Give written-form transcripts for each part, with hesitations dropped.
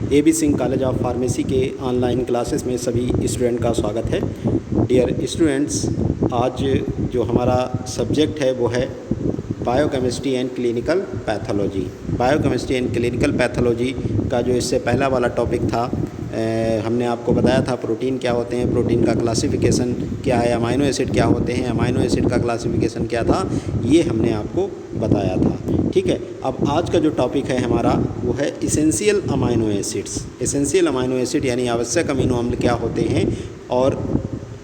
AB Singh college of pharmacy के online classes में सभी स्टूडेंट का स्वागत है। डियर स्टूडेंट्स, आज जो हमारा सब्जेक्ट है वो है biochemistry and clinical pathology. Biochemistry and clinical pathology का जो इससे पहला वाला टॉपिक था, हमने आपको बताया था प्रोटीन क्या होते हैं, प्रोटीन का क्लासिफिकेशन क्या है, अमाइनो एसिड क्या होते हैं, अमाइनो एसिड का क्लासिफिकेशन क्या था, ये हमने आपको बताया था। ठीक है, अब आज का जो टॉपिक है हमारा वो है essential amino acids. Essential amino acid यानी आवश्यक अमीनो अम्ल क्या होते हैं और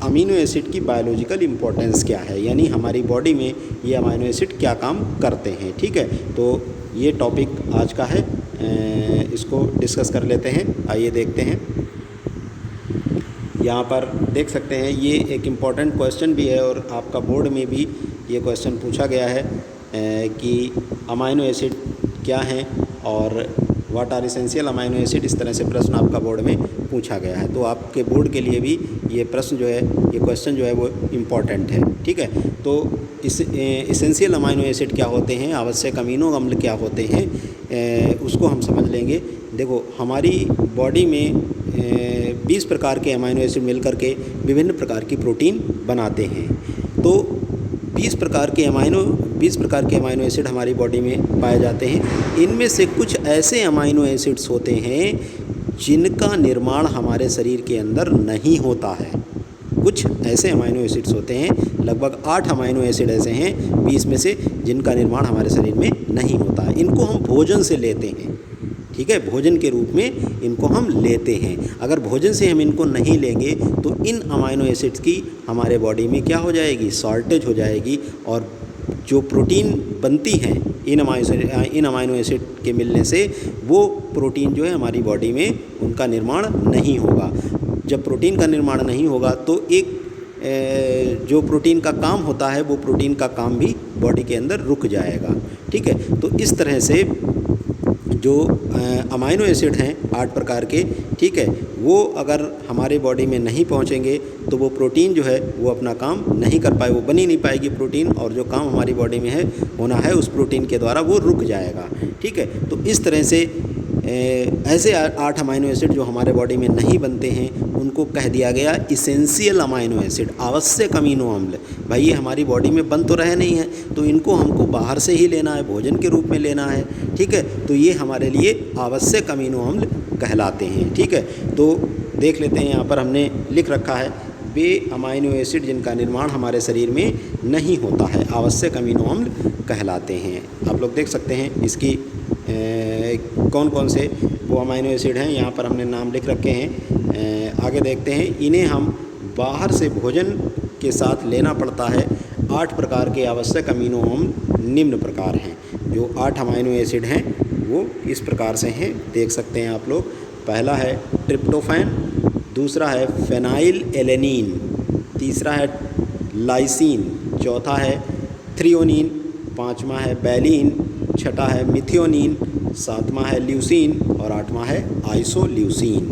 अमीनो एसिड की बायोलॉजिकल इम्पोर्टेंस क्या है, यानी हमारी बॉडी में ये अमाइनो एसिड क्या काम करते हैं। ठीक है, तो ये टॉपिक आज का है, इसको डिस्कस कर लेते हैं। आइए देखते हैं। यहाँ पर देख सकते हैं ये एक इम्पॉर्टेंट क्वेश्चन भी है और आपका बोर्ड में भी ये क्वेश्चन पूछा गया है कि अमाइनो एसिड क्या हैं और what are essential amino acid, इस तरह से प्रश्न आपका बोर्ड में पूछा गया है। तो आपके बोर्ड के लिए भी ये प्रश्न जो है, ये क्वेश्चन जो है वो इम्पॉर्टेंट है। ठीक है, तो इस इसेंशियल अमाइनो एसिड क्या होते हैं, आवश्यक अमीनो अम्ल क्या होते हैं, उसको हम समझ लेंगे। देखो, हमारी बॉडी में 20 प्रकार के अमाइनो एसिड मिलकर के विभिन्न प्रकार की प्रोटीन बनाते हैं। तो 20 प्रकार के अमाइनो एसिड हमारी बॉडी में पाए जाते हैं। इनमें से कुछ ऐसे अमाइनो एसिड्स होते हैं जिनका निर्माण हमारे शरीर के अंदर नहीं होता है। कुछ ऐसे अमाइनो एसिड्स होते हैं, लगभग 8 अमाइनो एसिड ऐसे हैं 20 में से, जिनका निर्माण हमारे शरीर में नहीं होता है। इनको हम भोजन से लेते हैं। ठीक है, भोजन के रूप में इनको हम लेते हैं। अगर भोजन से हम इनको नहीं लेंगे तो इन अमाइनो एसिड्स की हमारे बॉडी में क्या हो जाएगी, शॉर्टेज हो जाएगी, और जो प्रोटीन बनती हैं इन अमाइनो एसिड के मिलने से, वो प्रोटीन जो है हमारी बॉडी में उनका निर्माण नहीं होगा। जब प्रोटीन का निर्माण नहीं होगा तो एक जो प्रोटीन का काम होता है वो प्रोटीन का काम भी बॉडी के अंदर रुक जाएगा। ठीक है, तो इस तरह से जो अमाइनो एसिड हैं 8 प्रकार के, ठीक है, वो अगर हमारे बॉडी में नहीं पहुंचेंगे तो वो प्रोटीन जो है वो अपना काम नहीं कर पाए, वो बन ही नहीं पाएगी प्रोटीन, और जो काम हमारी बॉडी में है होना है उस प्रोटीन के द्वारा वो रुक जाएगा। ठीक है, तो इस तरह से ऐसे 8 अमाइनो एसिड जो हमारे बॉडी में नहीं बनते हैं उनको कह दिया गया इसेंशियल अमाइनो एसिड, आवश्यक अमीनो अम्ल। भाई ये हमारी बॉडी में बन तो रहे नहीं हैं, तो इनको हमको बाहर से ही लेना है, भोजन के रूप में लेना है। ठीक है, तो ये हमारे लिए आवश्यक अमीनो अम्ल कहलाते हैं। ठीक है, तो देख लेते हैं, यहाँ पर हमने लिख रखा है वे अमाइनो एसिड जिनका निर्माण हमारे शरीर में नहीं होता है आवश्यक अमीनो अम्ल कहलाते हैं। आप लोग देख सकते हैं इसकी कौन कौन से वो अमाइनो एसिड हैं, यहाँ पर हमने नाम लिख रखे हैं। आगे देखते हैं, इन्हें हम बाहर से भोजन के साथ लेना पड़ता है। 8 प्रकार के आवश्यक अमीनो अम्ल निम्न प्रकार हैं। जो 8 अमाइनो एसिड हैं वो इस प्रकार से हैं, देख सकते हैं आप लोग। पहला है ट्रिप्टोफैन, दूसरा है फेनाइल एलेनिन, तीसरा है लाइसिन, चौथा है थ्रियोनिन, पाँचवा है बैलिन, छठा है मिथियोनिन, सातवां है ल्यूसीन और 8वां है आइसोल्यूसीन।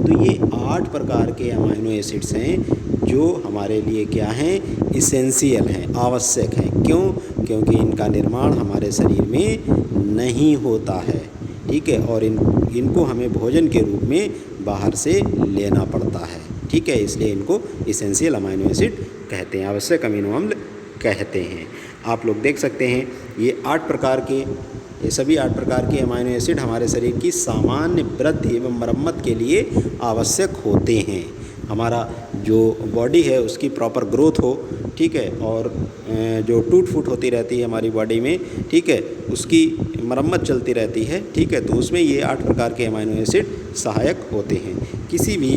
तो ये 8 प्रकार के अमाइनो एसिड्स हैं जो हमारे लिए क्या हैं, इसेंशियल हैं, आवश्यक हैं। क्यों? क्योंकि इनका निर्माण हमारे शरीर में नहीं होता है। ठीक है, और इनको हमें भोजन के रूप में बाहर से लेना पड़ता है। ठीक है, इसलिए इनको इसेंशियल अमाइनो एसिड कहते हैं, आवश्यक अमीनो अम्ल कहते हैं। आप लोग देख सकते हैं ये 8 प्रकार के, ये सभी 8 प्रकार के अमाइनो एसिड हमारे शरीर की सामान्य वृद्धि एवं मरम्मत के लिए आवश्यक होते हैं। हमारा जो बॉडी है उसकी प्रॉपर ग्रोथ हो, ठीक है, और जो टूट फूट होती रहती है हमारी बॉडी में, ठीक है, उसकी मरम्मत चलती रहती है। ठीक है, तो उसमें ये 8 प्रकार के अमाइनो एसिड सहायक होते हैं। किसी भी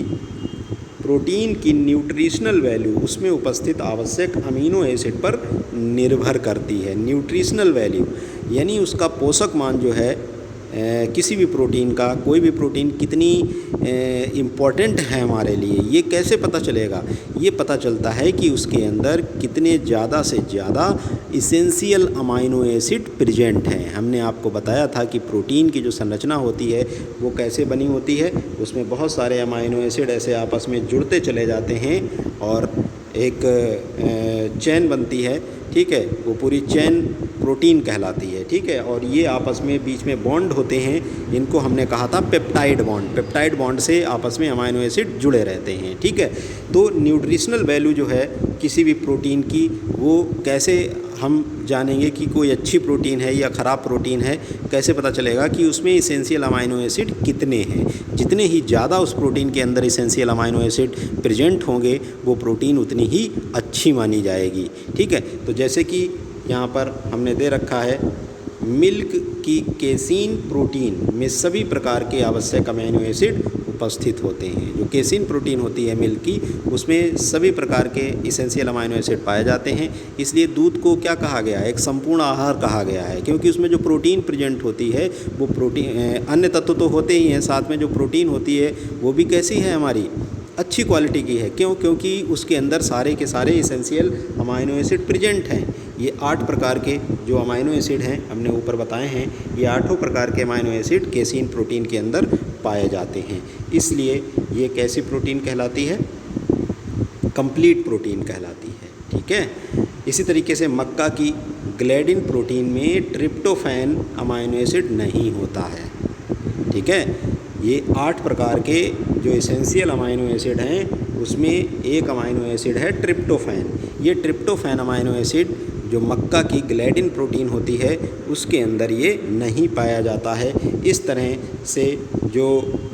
प्रोटीन की न्यूट्रिशनल वैल्यू उसमें उपस्थित आवश्यक अमीनो एसिड पर निर्भर करती है। न्यूट्रिशनल वैल्यू यानी उसका पोषक मान जो है किसी भी प्रोटीन का, कोई भी प्रोटीन कितनी इम्पॉर्टेंट है हमारे लिए, ये कैसे पता चलेगा? ये पता चलता है कि उसके अंदर कितने ज़्यादा से ज़्यादा इसेंशियल अमाइनो एसिड प्रेजेंट हैं। हमने आपको बताया था कि प्रोटीन की जो संरचना होती है वो कैसे बनी होती है, उसमें बहुत सारे अमाइनो एसिड ऐसे आपस में जुड़ते चले जाते हैं और एक चेन बनती है, ठीक है, वो पूरी चेन प्रोटीन कहलाती है, ठीक है। और ये आपस में बीच में बॉन्ड होते हैं, इनको हमने कहा था पेप्टाइड बॉन्ड। पेप्टाइड बॉन्ड से आपस में अमाइनो एसिड जुड़े रहते हैं, ठीक है। तो न्यूट्रिशनल वैल्यू जो है किसी भी प्रोटीन की, वो कैसे हम जानेंगे कि कोई अच्छी प्रोटीन है या ख़राब प्रोटीन है, कैसे पता चलेगा कि उसमें इसेंशियल अमाइनो एसिड कितने हैं। जितने ही ज़्यादा उस प्रोटीन के अंदर इसेंशियल अमाइनो एसिड प्रेजेंट होंगे, वो प्रोटीन उतनी ही अच्छी मानी जाएगी, ठीक है। तो जैसे कि यहाँ पर हमने दे रखा है, मिल्क की केसीन प्रोटीन में सभी प्रकार के आवश्यक अमीनो एसिड उपस्थित होते हैं। जो केसीन प्रोटीन होती है मिल्क की, उसमें सभी प्रकार के इसेंशियल अमीनो एसिड पाए जाते हैं। इसलिए दूध को क्या कहा गया है, एक संपूर्ण आहार कहा गया है, क्योंकि उसमें जो प्रोटीन प्रेजेंट होती है वो प्रोटीन, अन्य तत्व तो होते ही हैं, साथ में जो प्रोटीन होती है वो भी कैसी है, हमारी अच्छी क्वालिटी की है। क्यों? क्योंकि उसके अंदर सारे के सारे इसेंशियल अमाइनो एसिड प्रेजेंट हैं। ये 8 प्रकार के जो अमाइनो एसिड हैं हमने ऊपर बताए हैं, ये 8 प्रकार के अमाइनो एसिड केसीन प्रोटीन के अंदर पाए जाते हैं। इसलिए ये कैसी प्रोटीन कहलाती है, कंप्लीट प्रोटीन कहलाती है, ठीक है। इसी तरीके से मक्का की ग्लाइडिन प्रोटीन में ट्रिप्टोफैन अमाइनो एसिड नहीं होता है, ठीक है। ये 8 प्रकार के जो एसेंशियल अमाइनो एसिड हैं, उसमें एक अमाइनो एसिड है ट्रिप्टोफैन। ये ट्रिप्टोफैन अमाइनो एसिड जो मक्का की ग्लाइडिन प्रोटीन होती है उसके अंदर ये नहीं पाया जाता है। इस तरह से जो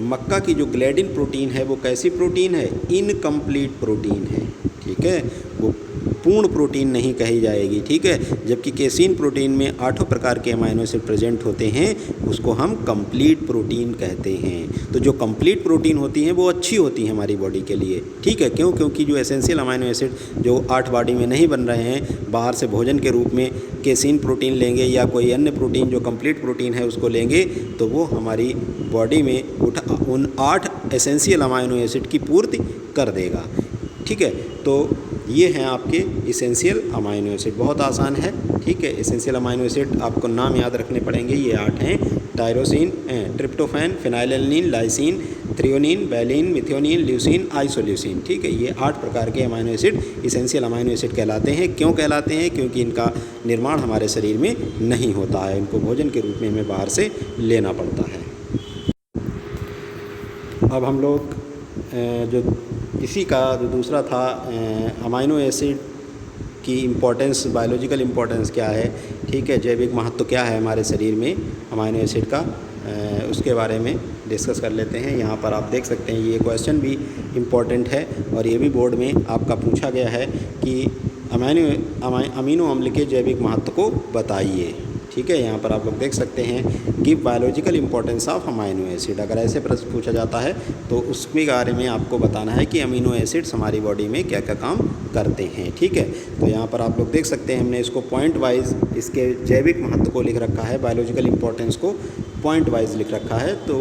मक्का की जो ग्लाइडिन प्रोटीन है वो कैसी प्रोटीन है, इनकम्प्लीट प्रोटीन है, ठीक है, वो पूर्ण प्रोटीन नहीं कही जाएगी, ठीक है। जबकि केसीन प्रोटीन में 8 प्रकार के अमाइनो एसिड प्रेजेंट होते हैं, उसको हम कंप्लीट प्रोटीन कहते हैं। तो जो कंप्लीट प्रोटीन होती हैं वो अच्छी होती हैं हमारी बॉडी के लिए, ठीक है। क्यों? क्योंकि जो एसेंशियल अमाइनो एसिड जो 8 बॉडी में नहीं बन रहे हैं, बाहर से भोजन के रूप में केसीन प्रोटीन लेंगे या कोई अन्य प्रोटीन जो कंप्लीट प्रोटीन है उसको लेंगे, तो वो हमारी बॉडी में उन 8 एसेंशियल अमाइनो एसिड की पूर्ति कर देगा, ठीक है। तो ये हैं आपके इसेंशियल अमाइनो एसिड, बहुत आसान है, ठीक है। इसेंशियल अमाइनो एसिड आपको नाम याद रखने पड़ेंगे, ये 8 हैं, tyrosine, tryptophan, phenylalanine, lysine, threonine, valine, methionine, leucine, isoleucine, ठीक है। ये 8 प्रकार के amino acid essential amino acid कहलाते हैं। क्यों कहलाते हैं? क्योंकि इनका निर्माण हमारे शरीर में नहीं होता है, इनको भोजन के रूप में हमें बाहर से लेना पड़ता है। अब हम लोग जो इसी का जो दूसरा था अमाइनो एसिड की इम्पोर्टेंस, बायोलॉजिकल इम्पोर्टेंस क्या है, ठीक है, जैविक महत्व क्या है हमारे शरीर में अमाइनो एसिड का, उसके बारे में डिस्कस कर लेते हैं। यहाँ पर आप देख सकते हैं ये क्वेश्चन भी इम्पोर्टेंट है और ये भी बोर्ड में आपका पूछा गया है कि अमीनो अम्ल के जैविक महत्व को बताइए, ठीक है। यहाँ पर आप लोग देख सकते हैं give biological importance of amino acid. अगर ऐसे प्रश्न पूछा जाता है तो उसके बारे में आपको बताना है कि अमीनो एसिड्स हमारी बॉडी में क्या क्या काम करते हैं, ठीक है। तो यहाँ पर आप लोग देख सकते हैं हमने इसको पॉइंट वाइज इसके जैविक महत्व को लिख रखा है, बायोलॉजिकल इंपॉर्टेंस को पॉइंट वाइज लिख रखा है। तो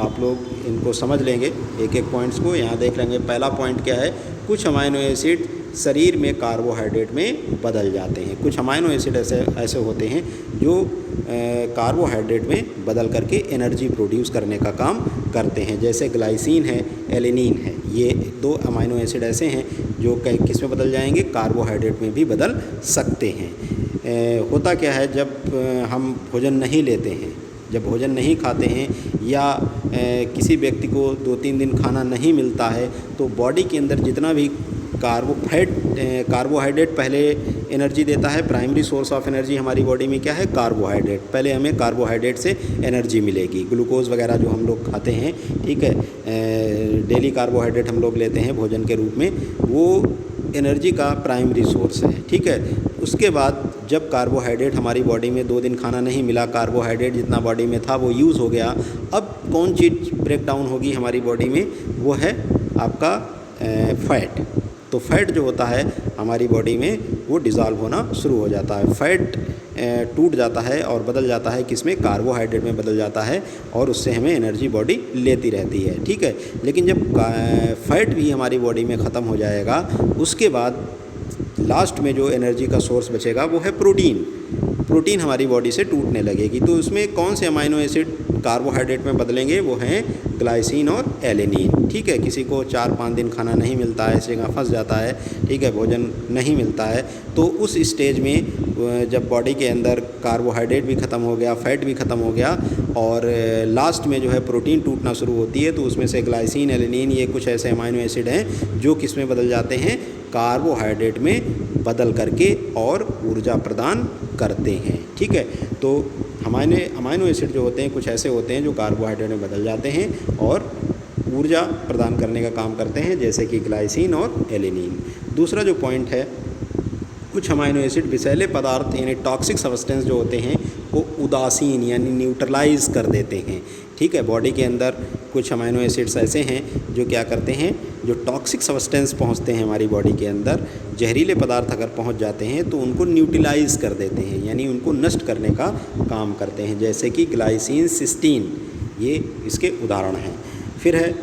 आप लोग इनको समझ लेंगे एक एक पॉइंट्स को। यहाँ देख लेंगे पहला पॉइंट क्या है, कुछ अमीनो एसिड शरीर में कार्बोहाइड्रेट में बदल जाते हैं। कुछ अमीनो एसिड ऐसे होते हैं जो कार्बोहाइड्रेट में बदल करके एनर्जी प्रोड्यूस करने का काम करते हैं, जैसे ग्लाइसिन है, एलेनिन है। ये 2 अमीनो एसिड ऐसे हैं जो किस में बदल जाएंगे, कार्बोहाइड्रेट में भी बदल सकते हैं। होता क्या है, जब हम भोजन नहीं लेते हैं, जब भोजन नहीं खाते हैं या किसी व्यक्ति को 2-3 दिन खाना नहीं मिलता है, तो बॉडी के अंदर जितना भी कार्बोहाइड्रेट पहले एनर्जी देता है। प्राइमरी सोर्स ऑफ एनर्जी हमारी बॉडी में क्या है, कार्बोहाइड्रेट। पहले हमें कार्बोहाइड्रेट से एनर्जी मिलेगी, ग्लूकोज वगैरह जो हम लोग खाते हैं, ठीक है, डेली कार्बोहाइड्रेट हम लोग लेते हैं भोजन के रूप में, वो एनर्जी का प्राइमरी सोर्स है, ठीक है। उसके बाद जब कार्बोहाइड्रेट हमारी बॉडी में 2 दिन खाना नहीं मिला, कार्बोहाइड्रेट जितना बॉडी में था वो यूज़ हो गया, अब कौन चीज़ ब्रेक डाउन होगी हमारी बॉडी में, वो है आपका फैट। तो फैट जो होता है हमारी बॉडी में वो डिज़ॉल्व होना शुरू हो जाता है। फैट टूट जाता है और बदल जाता है किसमें, कार्बोहाइड्रेट में बदल जाता है, और उससे हमें एनर्जी बॉडी लेती रहती है, ठीक है। लेकिन जब फैट भी हमारी बॉडी में ख़त्म हो जाएगा, उसके बाद लास्ट में जो एनर्जी का सोर्स बचेगा वो है प्रोटीन। प्रोटीन हमारी बॉडी से टूटने लगेगी। तो उसमें कौन से अमाइनो एसिड कार्बोहाइड्रेट में बदलेंगे, वो हैं ग्लाइसिन और एलेनिन। ठीक है, किसी को 4-5 दिन खाना नहीं मिलता है, इस जगह फंस जाता है, ठीक है, भोजन नहीं मिलता है, तो उस स्टेज में जब बॉडी के अंदर कार्बोहाइड्रेट भी ख़त्म हो गया, फैट भी ख़त्म हो गया और लास्ट में जो है प्रोटीन टूटना शुरू होती है, तो उसमें से ग्लाइसिन, एलेनिन, ये कुछ ऐसे अमाइनो एसिड हैं जो किस में बदल जाते हैं, कार्बोहाइड्रेट में बदल करके और ऊर्जा प्रदान करते हैं। ठीक है, तो अमाइनो एसिड जो होते हैं कुछ ऐसे होते हैं जो कार्बोहाइड्रेट में बदल जाते हैं और ऊर्जा प्रदान करने का काम करते हैं, जैसे कि ग्लाइसिन और एलेनिन। दूसरा जो पॉइंट है, कुछ अमाइनो एसिड विषैले पदार्थ यानी टॉक्सिक सब्सटेंस जो होते हैं वो उदासीन यानी न्यूट्रलाइज कर देते हैं। ठीक है, बॉडी के अंदर कुछ अमाइनो एसिड्स ऐसे हैं जो क्या करते हैं, जो टॉक्सिक सब्सटेंस पहुंचते हैं हमारी बॉडी के अंदर, जहरीले पदार्थ अगर पहुंच जाते हैं तो उनको न्यूट्रलाइज कर देते हैं, यानी उनको नष्ट करने का काम करते हैं, जैसे कि ग्लाइसिन, सिस्टीन, ये इसके उदाहरण हैं। फिर है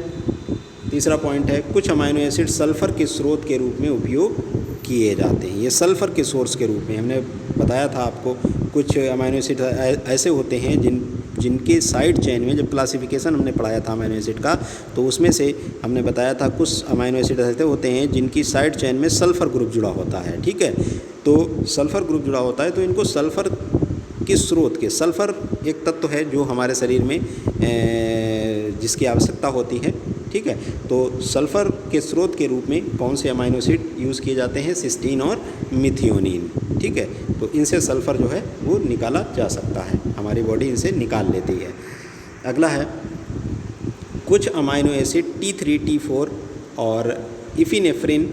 तीसरा पॉइंट है, कुछ अमाइनो एसिड सल्फ़र के स्रोत के रूप में उपयोग किए जाते हैं। ये सल्फ़र के सोर्स के रूप में हमने बताया था आपको, कुछ अमाइनो एसिड ऐसे होते हैं जिनके साइड चेन में, जब क्लासिफिकेशन हमने पढ़ाया था अमाइनो एसिड का, तो उसमें से हमने बताया था कुछ अमाइनो एसिड ऐसे होते हैं जिनकी साइड चेन में सल्फ़र ग्रुप जुड़ा होता है। ठीक है, तो सल्फ़र ग्रुप जुड़ा होता है तो इनको सल्फ़र के स्रोत के, सल्फ़र एक तत्व है जो हमारे शरीर में जिसकी आवश्यकता होती है। ठीक है, तो सल्फ़र के स्रोत के रूप में कौन से अमाइनो एसिड यूज़ किए जाते हैं, सिस्टीन और मिथियोनिन। ठीक है, तो इनसे सल्फ़र जो है वो निकाला जा सकता है, हमारी बॉडी इनसे निकाल लेती है। अगला है, कुछ अमाइनो एसिड T3, T4 और इफिनेफ्रिन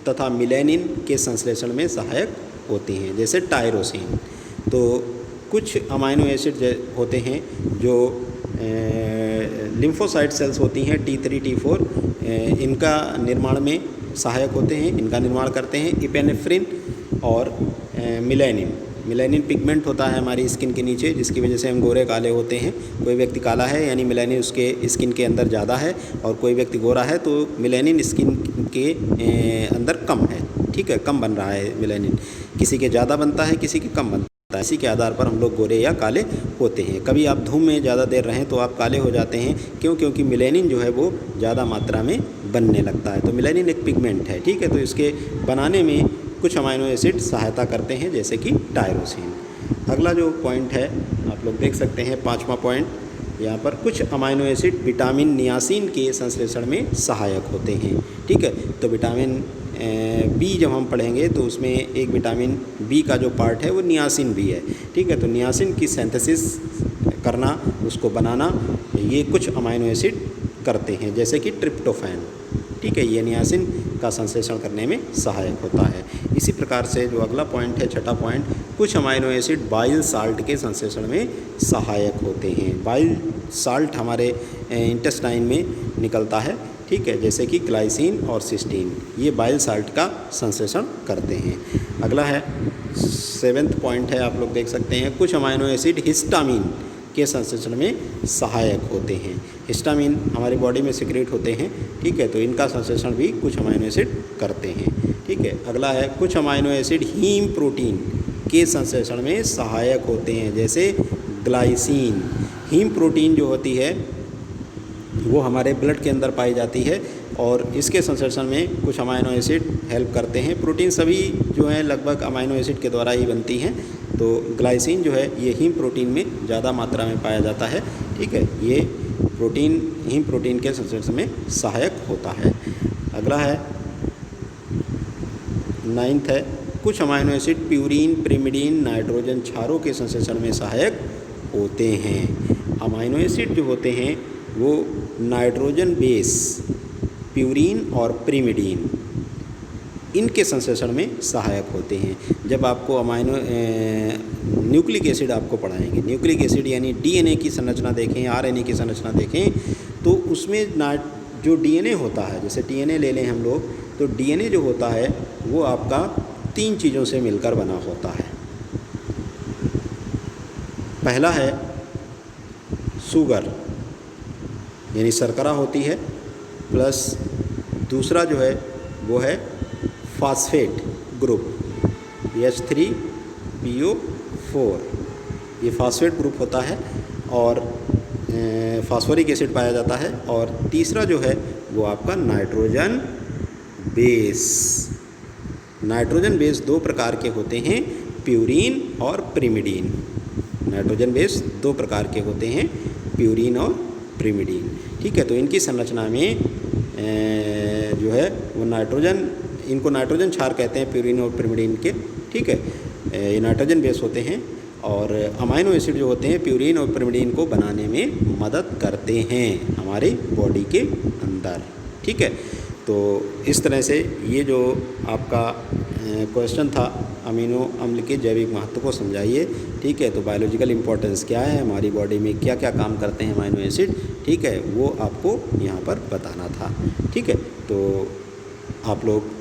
तथा मिलेनिन के संश्लेषण में सहायक होते हैं, जैसे टायरोसिन। तो कुछ अमाइनो एसिड होते हैं जो लिम्फोसाइट सेल्स होती हैं T3, T4, इनका निर्माण में सहायक होते हैं, इनका निर्माण करते हैं इपेनेफ्रिन और मिलेनिन पिगमेंट होता है हमारी स्किन के नीचे, जिसकी वजह से हम गोरे काले होते हैं। कोई व्यक्ति काला है यानी मिलेनिन उसके स्किन के अंदर ज़्यादा है, और कोई व्यक्ति गोरा है तो मिलेनिन स्किन के अंदर कम है। ठीक है, कम बन रहा है मिलेनिन, किसी के ज़्यादा बनता है, किसी के कम बनता है। इसी के आधार पर हम लोग गोरे या काले होते हैं। कभी आप धूप में ज़्यादा देर रहें तो आप काले हो जाते हैं, क्यों? क्योंकि मिलेनिन जो है वो ज़्यादा मात्रा में बनने लगता है। तो मिलेनिन एक पिगमेंट है। ठीक है, तो इसके बनाने में कुछ अमाइनो एसिड सहायता करते हैं, जैसे कि टायरोसिन। अगला जो पॉइंट है आप लोग देख सकते हैं, 5वां पॉइंट यहाँ पर, कुछ अमाइनो एसिड विटामिन नियासिन के संश्लेषण में सहायक होते हैं। ठीक है, तो विटामिन बी जब हम पढ़ेंगे तो उसमें एक विटामिन बी का जो पार्ट है वो नियासिन भी है। ठीक है, तो नियासिन की सिंथेसिस करना, उसको बनाना, ये कुछ अमाइनो एसिड करते हैं, जैसे कि ट्रिप्टोफैन। ठीक है, ये नियासिन का संश्लेषण करने में सहायक होता है। इसी प्रकार से जो अगला पॉइंट है, छठा पॉइंट, कुछ अमाइनो एसिड बाइल साल्ट के संश्लेषण में सहायक होते हैं। बाइल साल्ट हमारे इंटेस्टाइन में निकलता है। ठीक है, जैसे कि ग्लाइसिन और सिस्टीन, ये बाइल साल्ट का संश्लेषण करते हैं। अगला है 7वां पॉइंट है, आप लोग देख सकते हैं, कुछ अमाइनो एसिड हिस्टामिन के संश्लेषण में सहायक होते हैं। हिस्टामिन हमारी बॉडी में सिक्रेट होते हैं। ठीक है, तो इनका संश्लेषण भी कुछ अमाइनो एसिड करते हैं। ठीक है, अगला है, कुछ अमाइनो एसिड हीम प्रोटीन के संश्लेषण में सहायक होते हैं, जैसे ग्लाइसिन। हीम प्रोटीन जो होती है वो हमारे ब्लड के अंदर पाई जाती है, और इसके संश्लेषण में कुछ अमाइनो एसिड हेल्प करते हैं। प्रोटीन सभी जो हैं लगभग अमाइनो एसिड के द्वारा ही बनती हैं, तो ग्लाइसिन जो है ये हीम प्रोटीन में ज़्यादा मात्रा में पाया जाता है। ठीक है, ये प्रोटीन हीम प्रोटीन के संश्लेषण में सहायक होता है। अगला है 9वां है, कुछ amino acid purine, pyrimidine, nitrogen क्षारों के संश्लेषण में सहायक होते हैं। अमाइनो एसिड जो होते हैं वो नाइट्रोजन बेस, प्यूरीन और पिरिमिडीन, इनके संश्लेषण में सहायक होते हैं। जब आपको अमाइनो न्यूक्लिक एसिड आपको पढ़ाएंगे, न्यूक्लिक एसिड यानी डीएनए की संरचना देखें, आरएनए की संरचना देखें, तो उसमें जो डीएनए होता है, जैसे डीएनए ले लें हम लोग, तो डीएनए जो होता है वो आपका 3 चीज़ों से मिलकर बना होता है। पहला है शुगर यानी शर्करा होती है, प्लस दूसरा जो है वो है फास्फेट ग्रुप, H3PO 4 ये फास्फेट ग्रुप होता है और फास्फोरिक एसिड पाया जाता है। और तीसरा जो है वो आपका नाइट्रोजन बेस। नाइट्रोजन बेस दो प्रकार के होते हैं, प्यूरीन और प्रिमिडीन। नाइट्रोजन बेस दो प्रकार के होते हैं, प्यूरीन और प्रिमिडीन। ठीक है, तो इनकी संरचना में जो है वो नाइट्रोजन, इनको नाइट्रोजन क्षार कहते हैं, प्यूरीन और प्रिमिडीन के। ठीक है, ये नाइट्रोजन बेस होते हैं और अमाइनो एसिड जो होते हैं प्यूरीन और प्रिमिडीन को बनाने में मदद करते हैं हमारी बॉडी के अंदर। ठीक है, तो इस तरह से ये जो आपका क्वेश्चन था, अमीनो अम्ल के जैविक महत्व को समझाइए। ठीक है, तो बायोलॉजिकल इम्पोर्टेंस क्या है, हमारी बॉडी में क्या क्या काम करते हैं अमीनो एसिड, ठीक है, वो आपको यहाँ पर बताना था। ठीक है, तो आप लोग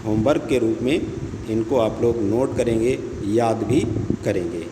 होमवर्क के रूप में इनको आप लोग नोट करेंगे, याद भी करेंगे।